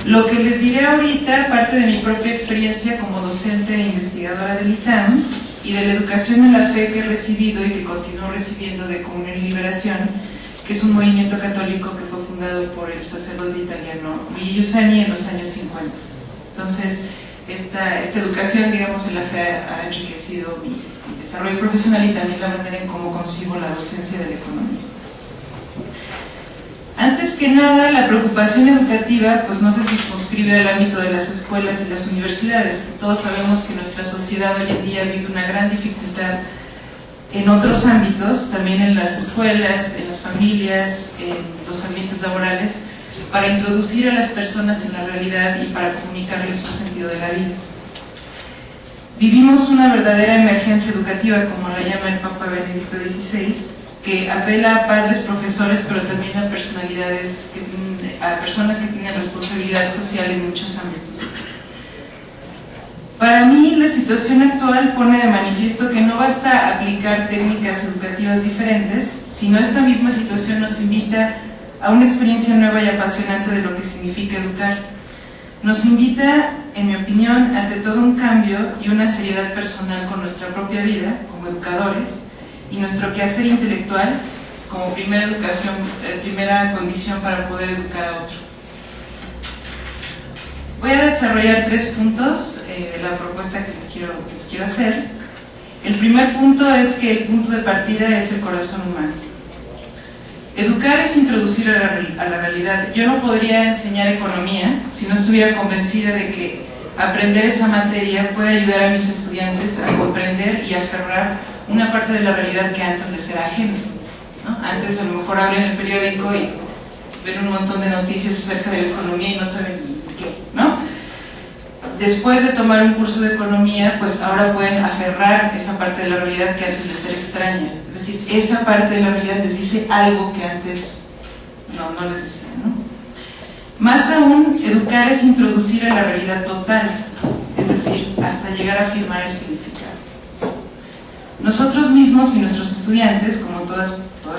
Lo que les diré ahorita parte de mi propia experiencia como docente e investigadora del ITAM y de la educación en la fe que he recibido y que continúo recibiendo de Comunión y Liberación, que es un movimiento católico que fue fundado por el sacerdote italiano Luigi Giussani en los años 50. Entonces, esta educación, digamos, en la fe ha enriquecido mi desarrollo profesional y también la manera en cómo concibo la docencia de la economía. Antes que nada, la preocupación educativa pues no se circunscribe al ámbito de las escuelas y las universidades. Todos sabemos que nuestra sociedad hoy en día vive una gran dificultad en otros ámbitos, también en las escuelas, en las familias, en los ambientes laborales, para introducir a las personas en la realidad y para comunicarles un sentido de la vida. Vivimos una verdadera emergencia educativa, como la llama el Papa Benedicto XVI, que apela a padres, profesores, pero también a personalidades, a personas que tienen responsabilidad social en muchos ámbitos. Para mí, la situación actual pone de manifiesto que no basta aplicar técnicas educativas diferentes, sino esta misma situación nos invita a una experiencia nueva y apasionante de lo que significa educar. Nos invita, en mi opinión, ante todo un cambio y una seriedad personal con nuestra propia vida, como educadores, y nuestro quehacer intelectual como primera condición para poder educar a otro. Voy a desarrollar 3 puntos de la propuesta que les quiero hacer. El primer punto es que el punto de partida es el corazón humano. Educar es introducir a la realidad. Yo no podría enseñar economía si no estuviera convencida de que aprender esa materia puede ayudar a mis estudiantes a comprender y aferrar una parte de la realidad que antes les era ajena, ¿no? Antes a lo mejor abren el periódico y ven un montón de noticias acerca de la economía y no saben ni qué, ¿no? Después de tomar un curso de economía, pues ahora pueden aferrar esa parte de la realidad que antes les era extraña. Es decir, esa parte de la realidad les dice algo que antes no les decía, ¿no? Más aún, educar es introducir a la realidad total, es decir, hasta llegar a afirmar el significado. Nosotros mismos y nuestros estudiantes, como toda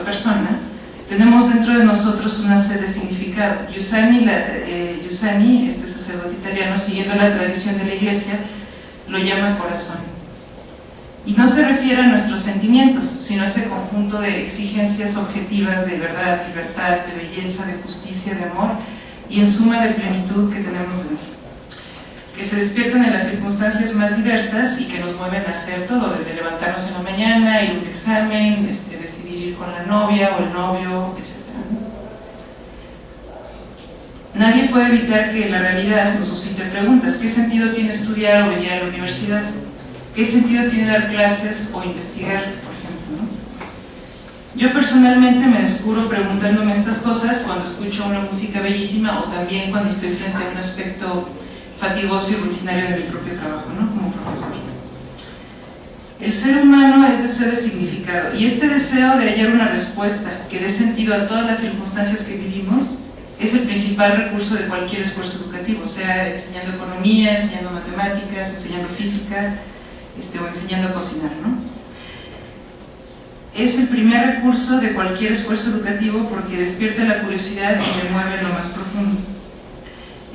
persona, tenemos dentro de nosotros una sed de significado. Giussani, este sacerdote italiano, siguiendo la tradición de la Iglesia, lo llama corazón. Y no se refiere a nuestros sentimientos, sino a ese conjunto de exigencias objetivas de verdad, libertad, de belleza, de justicia, de amor y en suma de plenitud que tenemos dentro, que se despiertan en las circunstancias más diversas y que nos mueven a hacer todo, desde levantarnos en la mañana, ir a un examen, decidir ir con la novia o el novio, etc. Nadie puede evitar que la realidad nos suscite preguntas. ¿Qué sentido tiene estudiar o venir a la universidad? ¿Qué sentido tiene dar clases o investigar, por ejemplo, ¿no? Yo personalmente me descubro preguntándome estas cosas cuando escucho una música bellísima o también cuando estoy frente a un aspecto fatigoso y rutinario de mi propio trabajo, ¿no? Como profesor. El ser humano es deseo de significado, y este deseo de hallar una respuesta que dé sentido a todas las circunstancias que vivimos es el principal recurso de cualquier esfuerzo educativo, sea enseñando economía, enseñando matemáticas, enseñando física, o enseñando a cocinar, ¿no? Es el primer recurso de cualquier esfuerzo educativo porque despierta la curiosidad y me mueve en lo más profundo.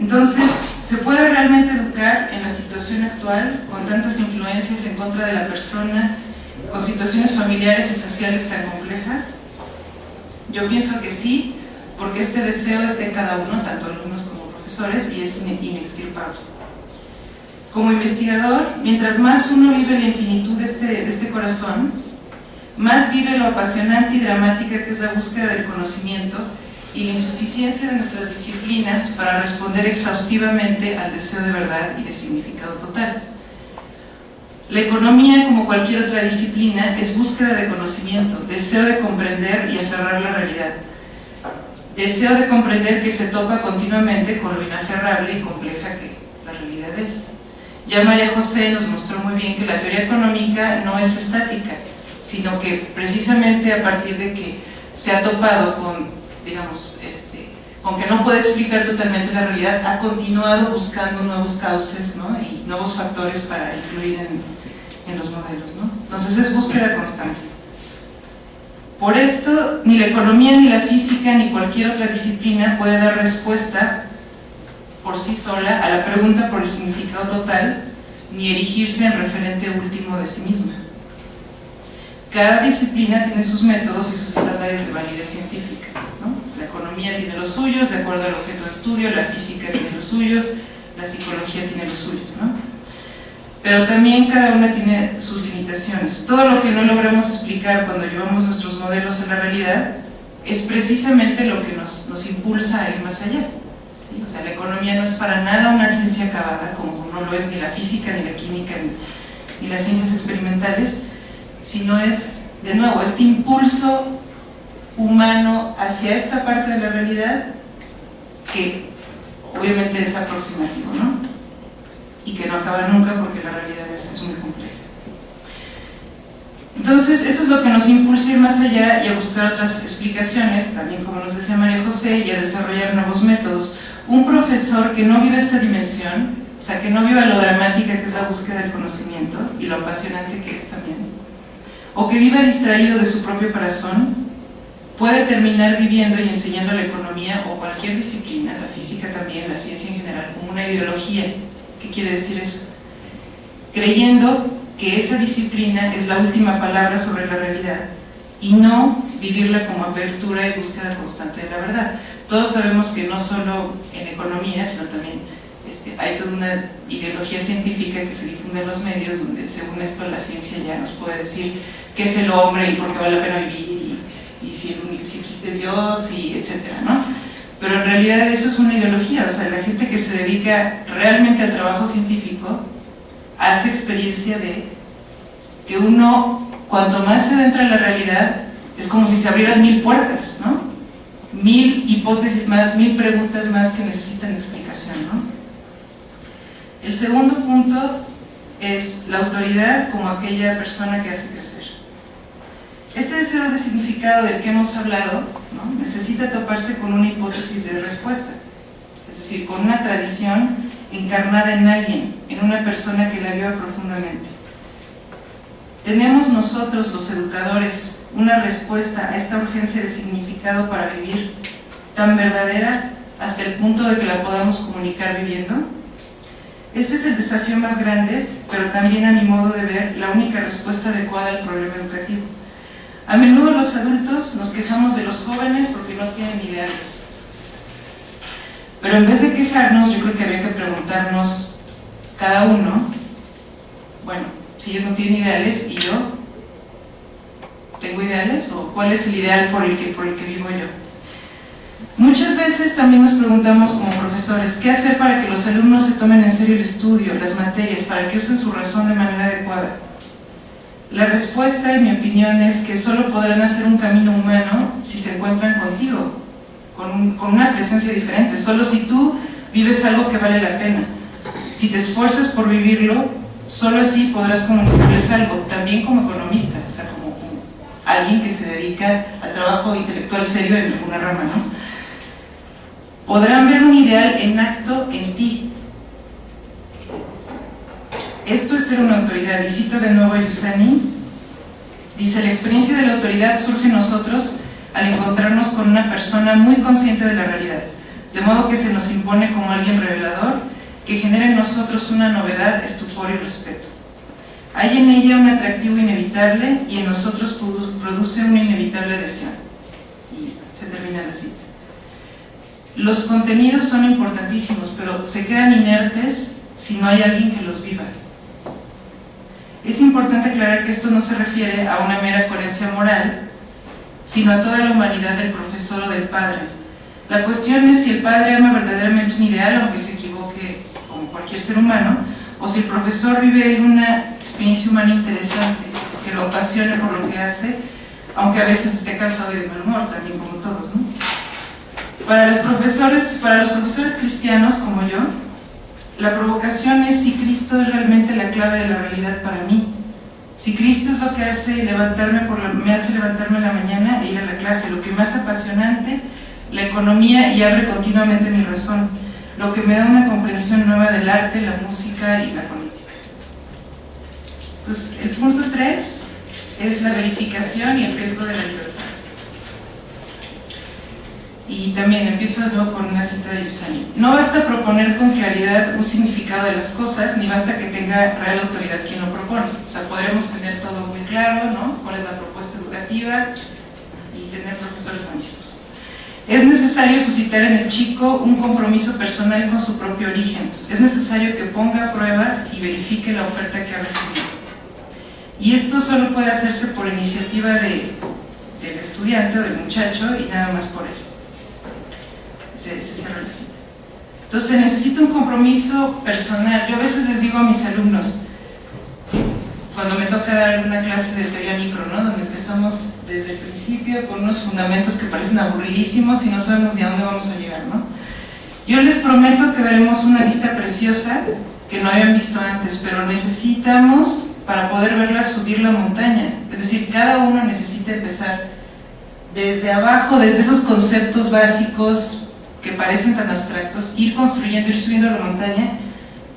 Entonces, ¿se puede realmente educar en la situación actual, con tantas influencias en contra de la persona, con situaciones familiares y sociales tan complejas? Yo pienso que sí, porque este deseo está en cada uno, tanto alumnos como profesores, y es inextirpable. Como investigador, mientras más uno vive la infinitud de este corazón, más vive lo apasionante y dramática que es la búsqueda del conocimiento y la insuficiencia de nuestras disciplinas para responder exhaustivamente al deseo de verdad y de significado total. La economía, como cualquier otra disciplina, es búsqueda de conocimiento, deseo de comprender y aferrar la realidad, deseo de comprender que se topa continuamente con lo inaferrable y compleja que la realidad es. Ya María José nos mostró muy bien que la teoría económica no es estática, sino que precisamente a partir de que se ha topado con, digamos, con que no puede explicar totalmente la realidad, ha continuado buscando nuevos cauces, ¿no? Y nuevos factores para influir en los modelos, ¿no? Entonces es búsqueda constante. Por esto, ni la economía, ni la física, ni cualquier otra disciplina puede dar respuesta por sí sola a la pregunta por el significado total, ni erigirse en referente último de sí misma. Cada disciplina tiene sus métodos y sus estándares de validez científica, ¿no? La economía tiene los suyos, de acuerdo al objeto de estudio, la física tiene los suyos, la psicología tiene los suyos, ¿no? Pero también cada una tiene sus limitaciones. Todo lo que no logramos explicar cuando llevamos nuestros modelos a la realidad es precisamente lo que nos impulsa a ir más allá. ¿Sí? O sea, la economía no es para nada una ciencia acabada, como no lo es ni la física, ni la química, ni las ciencias experimentales, sino es, de nuevo, este impulso humano hacia esta parte de la realidad que obviamente es aproximativo, ¿no? Y que no acaba nunca porque la realidad es muy compleja. Entonces, esto es lo que nos impulsa a ir más allá y a buscar otras explicaciones, también como nos decía María José, y a desarrollar nuevos métodos. Un profesor que no vive esta dimensión, o sea, que no viva lo dramática que es la búsqueda del conocimiento y lo apasionante que es también, o que viva distraído de su propio corazón, puede terminar viviendo y enseñando la economía o cualquier disciplina, la física también, la ciencia en general, como una ideología. ¿Qué quiere decir eso? Creyendo que esa disciplina es la última palabra sobre la realidad y no vivirla como apertura y búsqueda constante de la verdad. Todos sabemos que no solo en economía, sino también hay toda una ideología científica que se difunde en los medios, donde según esto la ciencia ya nos puede decir qué es el hombre y por qué vale la pena vivir y si existe Dios y etcétera, ¿no? Pero en realidad eso es una ideología. O sea, la gente que se dedica realmente al trabajo científico hace experiencia de que uno, cuanto más se adentra en la realidad, es como si se abrieran 1000 puertas, ¿no? 1000 hipótesis más, 1000 preguntas más que necesitan explicación, ¿no? El segundo punto es la autoridad como aquella persona que hace crecer. Este deseo de significado del que hemos hablado, ¿no?, necesita toparse con una hipótesis de respuesta, es decir, con una tradición encarnada en alguien, en una persona que la viva profundamente. ¿Tenemos nosotros, los educadores, una respuesta a esta urgencia de significado para vivir tan verdadera hasta el punto de que la podamos comunicar viviendo? Este es el desafío más grande, pero también, a mi modo de ver, la única respuesta adecuada al problema educativo. A menudo los adultos nos quejamos de los jóvenes porque no tienen ideales. Pero en vez de quejarnos, yo creo que habría que preguntarnos cada uno, bueno, si ellos no tienen ideales y yo tengo ideales, o cuál es el ideal por el que vivo yo. Muchas veces también nos preguntamos como profesores, ¿qué hacer para que los alumnos se tomen en serio el estudio, las materias, para que usen su razón de manera adecuada? La respuesta, en mi opinión, es que solo podrán hacer un camino humano si se encuentran contigo, con una presencia diferente. Solo si tú vives algo que vale la pena, si te esfuerzas por vivirlo, solo así podrás comunicarles algo, también como economista, o sea, como alguien que se dedica al trabajo intelectual serio en alguna rama, ¿no? Podrán ver un ideal en acto en ti. Esto es ser una autoridad. Y cito de nuevo a Yusani, dice: la experiencia de la autoridad surge en nosotros al encontrarnos con una persona muy consciente de la realidad, de modo que se nos impone como alguien revelador, que genera en nosotros una novedad, estupor y respeto. Hay en ella un atractivo inevitable y en nosotros produce una inevitable adhesión. Y se termina la cita. Los contenidos son importantísimos, pero se quedan inertes si no hay alguien que los viva. Es importante aclarar que esto no se refiere a una mera coherencia moral, sino a toda la humanidad del profesor o del padre. La cuestión es si el padre ama verdaderamente un ideal, aunque se equivoque como cualquier ser humano, o si el profesor vive en una experiencia humana interesante, que lo apasione por lo que hace, aunque a veces esté cansado y de mal humor, también como todos, ¿no? Para los profesores cristianos como yo, la provocación es si Cristo es realmente la clave de la realidad para mí. Si Cristo es lo que me hace levantarme en la mañana e ir a la clase, lo que me hace apasionante la economía y abre continuamente mi razón, lo que me da una comprensión nueva del arte, la música y la política. Pues el punto 3 es la verificación y el riesgo de la libertad. Y también empiezo luego con una cita de Yusani. No basta proponer con claridad un significado de las cosas, ni basta que tenga real autoridad quien lo propone. O sea, podremos tener todo muy claro, ¿no? Cuál es la propuesta educativa y tener profesores buenísimos. Es necesario suscitar en el chico un compromiso personal con su propio origen. Es necesario que ponga a prueba y verifique la oferta que ha recibido. Y esto solo puede hacerse por iniciativa del estudiante o del muchacho y nada más por él. Se cierra la cita. Entonces se necesita un compromiso personal. Yo a veces les digo a mis alumnos, cuando me toca dar alguna clase de teoría micro, ¿no? Donde empezamos desde el principio con unos fundamentos que parecen aburridísimos y no sabemos ni a dónde vamos a llegar, ¿no? Yo les prometo que veremos una vista preciosa que no habían visto antes, pero necesitamos, para poder verla, subir la montaña. Es decir, cada uno necesita empezar desde abajo, desde esos conceptos básicos que parecen tan abstractos, ir construyendo, ir subiendo la montaña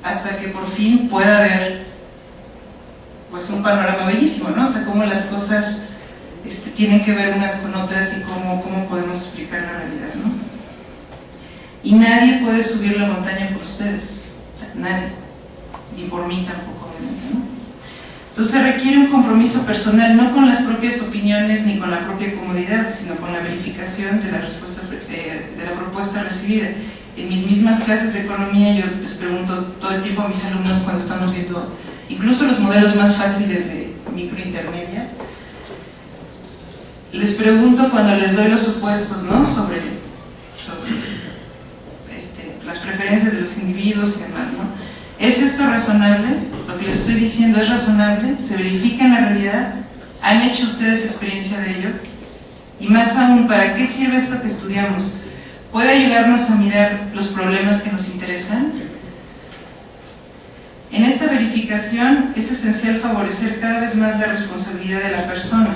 hasta que por fin pueda haber pues un panorama bellísimo, ¿no? O sea, cómo las cosas tienen que ver unas con otras y cómo podemos explicar la realidad, ¿no? Y nadie puede subir la montaña por ustedes, o sea, nadie, ni por mí tampoco, obviamente, ¿no? Entonces se requiere un compromiso personal, no con las propias opiniones ni con la propia comodidad, sino con la verificación de la respuesta, de la propuesta recibida. En mis mismas clases de economía yo les pregunto todo el tiempo a mis alumnos cuando estamos viendo incluso los modelos más fáciles de microintermedia, les pregunto cuando les doy los supuestos, ¿no? sobre las preferencias de los individuos y demás, ¿no? ¿Es esto razonable? Lo que les estoy diciendo es razonable, se verifica en la realidad, han hecho ustedes experiencia de ello, y más aún, ¿para qué sirve esto que estudiamos? ¿Puede ayudarnos a mirar los problemas que nos interesan? En esta verificación es esencial favorecer cada vez más la responsabilidad de la persona,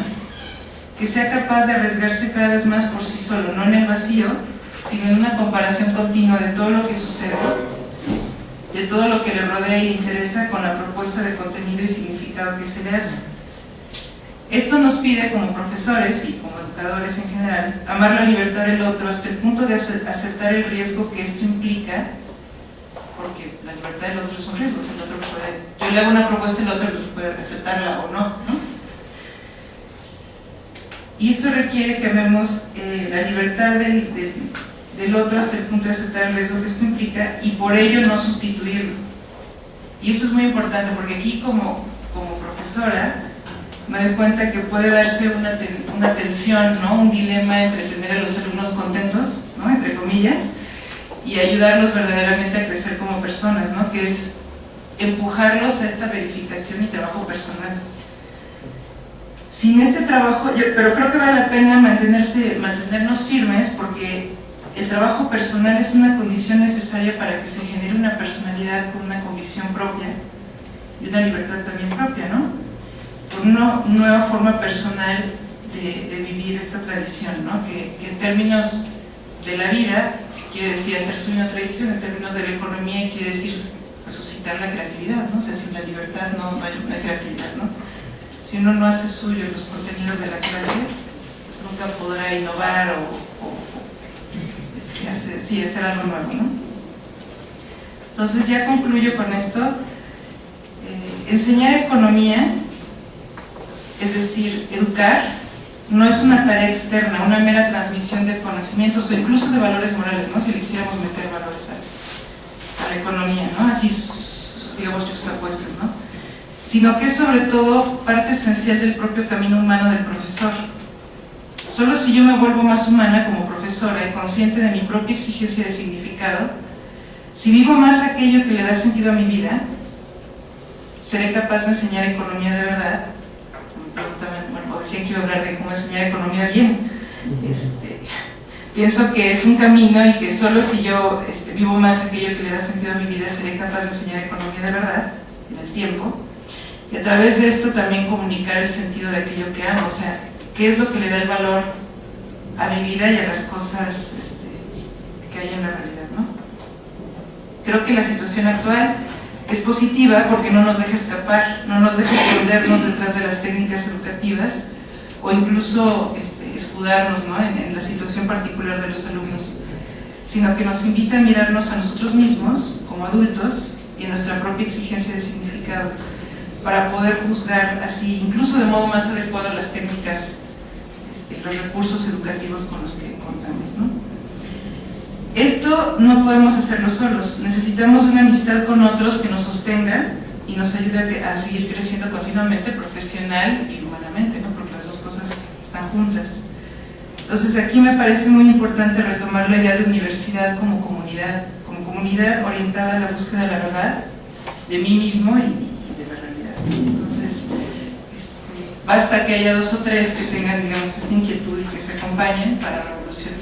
que sea capaz de arriesgarse cada vez más por sí solo, no en el vacío, sino en una comparación continua de todo lo que sucede, de todo lo que le rodea y le interesa con la propuesta de contenido y significado que se le hace. Esto nos pide como profesores y como educadores en general, amar la libertad del otro hasta el punto de aceptar el riesgo que esto implica, porque la libertad del otro es un riesgo, el otro puede, yo le hago una propuesta y el otro puede aceptarla o no, ¿no? Y esto requiere que amemos la libertad del otro hasta el punto de aceptar el riesgo que esto implica y por ello no sustituirlo. Y eso es muy importante porque aquí como profesora me doy cuenta que puede darse una tensión, ¿no? Un dilema entre tener a los alumnos contentos, ¿no? Entre comillas, y ayudarlos verdaderamente a crecer como personas, ¿no? Que es empujarlos a esta verificación y trabajo personal. Sin este trabajo, pero creo que vale la pena mantenernos firmes porque el trabajo personal es una condición necesaria para que se genere una personalidad con una convicción propia y una libertad también propia, ¿no? Por una nueva forma personal de vivir esta tradición, ¿no? Que en términos de la vida quiere decir hacer suya una tradición, en términos de la economía quiere decir resucitar la creatividad, ¿no? O sea, sin la libertad no hay creatividad, ¿no? Si uno no hace suyo los contenidos de la clase, pues nunca podrá innovar hacer algo nuevo, ¿no? Entonces ya concluyo con esto. Enseñar economía, es decir, educar, no es una tarea externa, una mera transmisión de conocimientos o incluso de valores morales, ¿no? Si le quisiéramos meter valores a la economía, ¿no? Así, digamos, justapuestos, ¿no? Sino que es sobre todo parte esencial del propio camino humano del profesor. Solo si yo me vuelvo más humana como profesora y consciente de mi propia exigencia de significado, si vivo más aquello que le da sentido a mi vida, seré capaz de enseñar economía de verdad. Bueno, decían que iba a hablar de cómo enseñar economía bien. Pienso que es un camino y que solo si yo vivo más aquello que le da sentido a mi vida, seré capaz de enseñar economía de verdad en el tiempo. Y a través de esto también comunicar el sentido de aquello que amo, o sea, qué es lo que le da el valor a mi vida y a las cosas que hay en la realidad, ¿no? Creo que la situación actual es positiva porque no nos deja escapar, no nos deja escondernos detrás de las técnicas educativas o incluso escudarnos, ¿no?, en la situación particular de los alumnos, sino que nos invita a mirarnos a nosotros mismos como adultos y a nuestra propia exigencia de significado, para poder juzgar así, incluso de modo más adecuado, las técnicas, los recursos educativos con los que contamos, ¿no? Esto no podemos hacerlo solos, necesitamos una amistad con otros que nos sostenga y nos ayude a seguir creciendo continuamente, profesional y humanamente, ¿no?, porque las dos cosas están juntas. Entonces aquí me parece muy importante retomar la idea de universidad como comunidad orientada a la búsqueda de la verdad, de mí mismo y de la realidad. Entonces, basta que haya 2 o 3 que tengan, digamos, esta inquietud y que se acompañen para revolucionar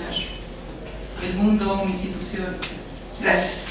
el mundo, una institución. Gracias.